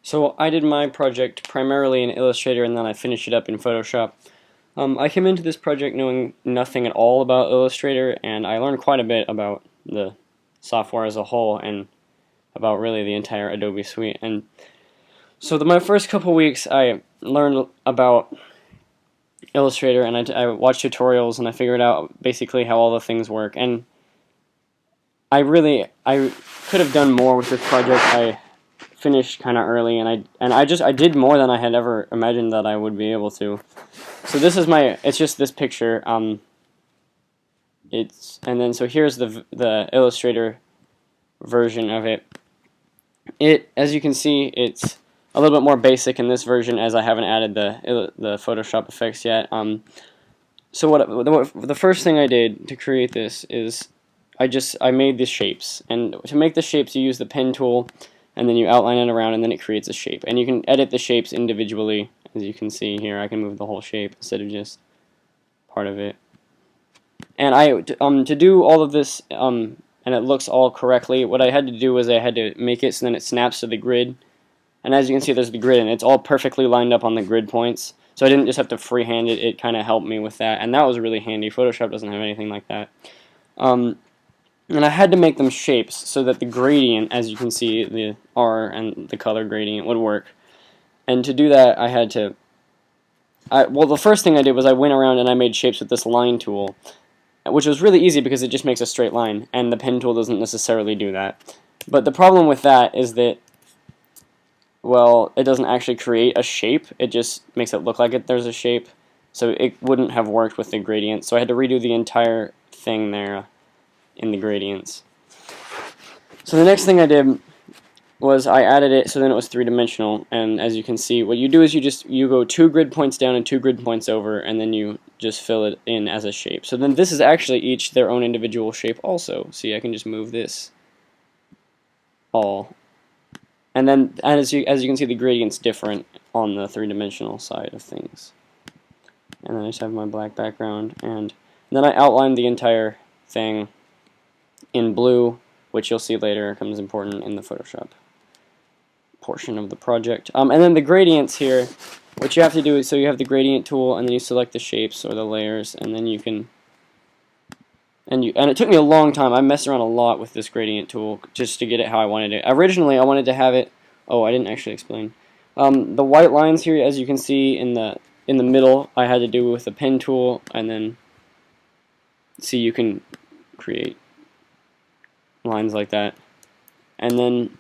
So I did my project primarily in Illustrator and then I finished it up in Photoshop. I came into this project knowing nothing at all about Illustrator, and I learned quite a bit about the software as a whole and about really the entire Adobe suite. And so my first couple weeks I learned about Illustrator, and I watched tutorials and I figured out basically how all the things work. And I could have done more with this project. I finished kind of early, and I did more than I had ever imagined that I would be able to. So this is it's just this picture. And then so here's the Illustrator version of it. As you can see, it's a little bit more basic in this version, as I haven't added the Photoshop effects yet. So the first thing I did to create this is I made the shapes, and to make the shapes you use the pen tool, and then you outline it around, and then it creates a shape. And you can edit the shapes individually, as you can see here. I can move the whole shape instead of just part of it. And to do all of this, and it looks all correctly, what I had to do was I had to make it so then it snaps to the grid. And as you can see, there's the grid, and it's all perfectly lined up on the grid points. So I didn't just have to freehand it. It kind of helped me with that, and that was really handy. Photoshop doesn't have anything like that. And I had to make them shapes so that the gradient, as you can see, the R and the color gradient would work. And to do that, I had to... well, the first thing I did was I went around and I made shapes with this line tool, which was really easy because it just makes a straight line, and the pen tool doesn't necessarily do that. But the problem with that is that, well, it doesn't actually create a shape. It just makes it look like there's a shape. So it wouldn't have worked with the gradient. So I had to redo the entire thing there in the gradients. So the next thing I did was I added it so then it was three-dimensional, and as you can see, what you do is you go 2 grid points down and 2 grid points over, and then you just fill it in as a shape. So then this is actually each their own individual shape also. See, I can just move this all. And then as you can see, the gradient's different on the three-dimensional side of things. And then I just have my black background, and then I outlined the entire thing in blue, which you'll see later comes important in the Photoshop portion of the project. And then the gradients here, what you have to do is, so you have the gradient tool, and then you select the shapes or the layers, and then you can, and it took me a long time. I messed around a lot with this gradient tool just to get it how I wanted it. Originally, I wanted to have it, I didn't actually explain. The white lines here, as you can see in the middle, I had to do with the pen tool, and then see, you can create lines like that, and then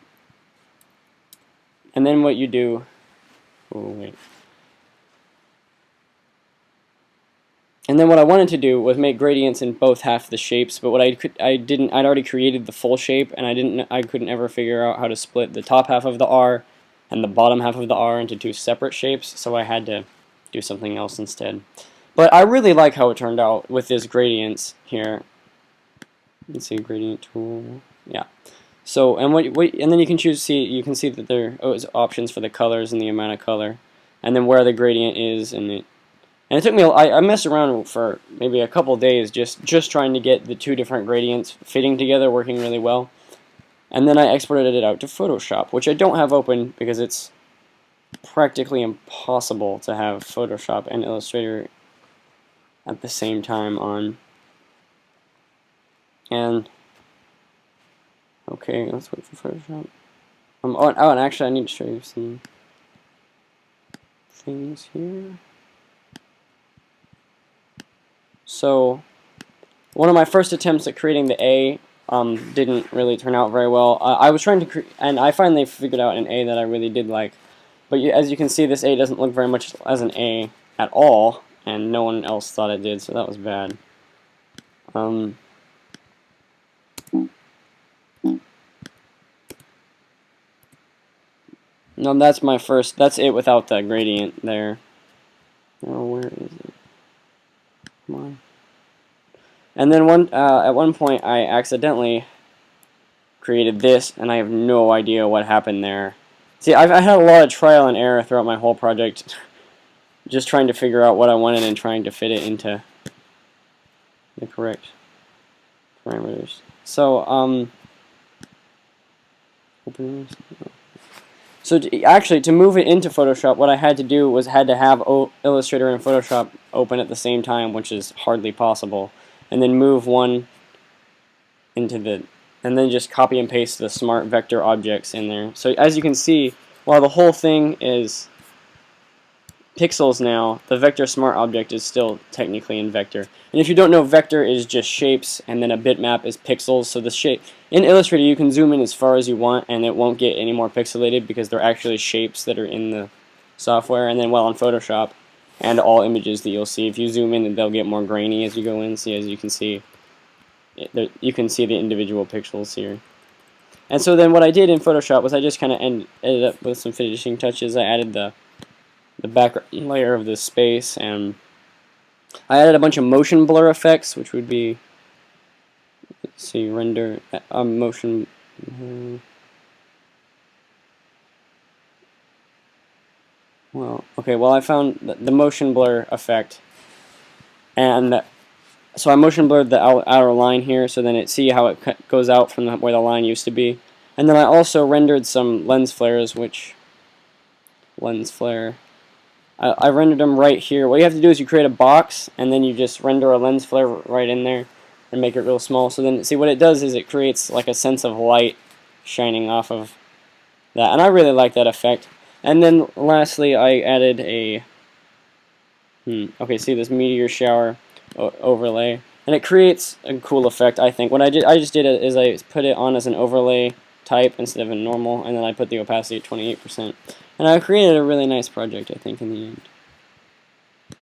what you do, and then what I wanted to do was make gradients in both half the shapes, but what I'd already created the full shape, and I couldn't ever figure out how to split the top half of the R and the bottom half of the R into 2 separate shapes, so I had to do something else instead. But I really like how it turned out with these gradients here. Let's see, gradient tool. Yeah. So and and then you can choose. You can see that there is options for the colors and the amount of color, and then where the gradient is, and it took me. I messed around for maybe a couple days just trying to get the 2 different gradients fitting together, working really well. And then I exported it out to Photoshop, which I don't have open because it's practically impossible to have Photoshop and Illustrator at the same time on. And okay, let's wait for Photoshop. And actually I need to show you some things here. So one of my first attempts at creating the A didn't really turn out very well. I was trying to and I finally figured out an A that I really did like. But as you can see, this A doesn't look very much as an A at all, and no one else thought it did, so that was bad. No, that's it without the gradient there. Oh, where is it? Come on. And then at one point I accidentally created this, and I have no idea what happened there. See, I had a lot of trial and error throughout my whole project, just trying to figure out what I wanted and trying to fit it into the correct parameters. So, open this. So actually, to move it into Photoshop, what I had to do was had to have Illustrator and Photoshop open at the same time, which is hardly possible, and then move one into the, and then just copy and paste the smart vector objects in there. So as you can see, while the whole thing is pixels now, the vector smart object is still technically in vector. And if you don't know, vector is just shapes, and then a bitmap is pixels. So the shape in Illustrator, you can zoom in as far as you want, and it won't get any more pixelated because they're actually shapes that are in the software. And then, well, on Photoshop and all images that you'll see, if you zoom in, they'll get more grainy as you go in. See, as you can see, you can see the individual pixels here. And so then what I did in Photoshop was I just kind of ended up with some finishing touches. I added the background layer of this space, and I added a bunch of motion blur effects, which would be, let's see, render motion. Well, okay. Well, I found the motion blur effect, and so I motion blurred the outer line here, so then see how it goes out from where the line used to be, and then I also rendered some lens flares, lens flare. I rendered them right here. What you have to do is you create a box, and then you just render a lens flare right in there and make it real small. So then, see, what it does is it creates like a sense of light shining off of that, and I really like that effect. And then lastly, I added a okay, see this meteor shower overlay, and it creates a cool effect, I think. What I just did it is I put it on as an overlay type instead of a normal, and then I put the opacity at 28%. And I created a really nice project, I think, in the end.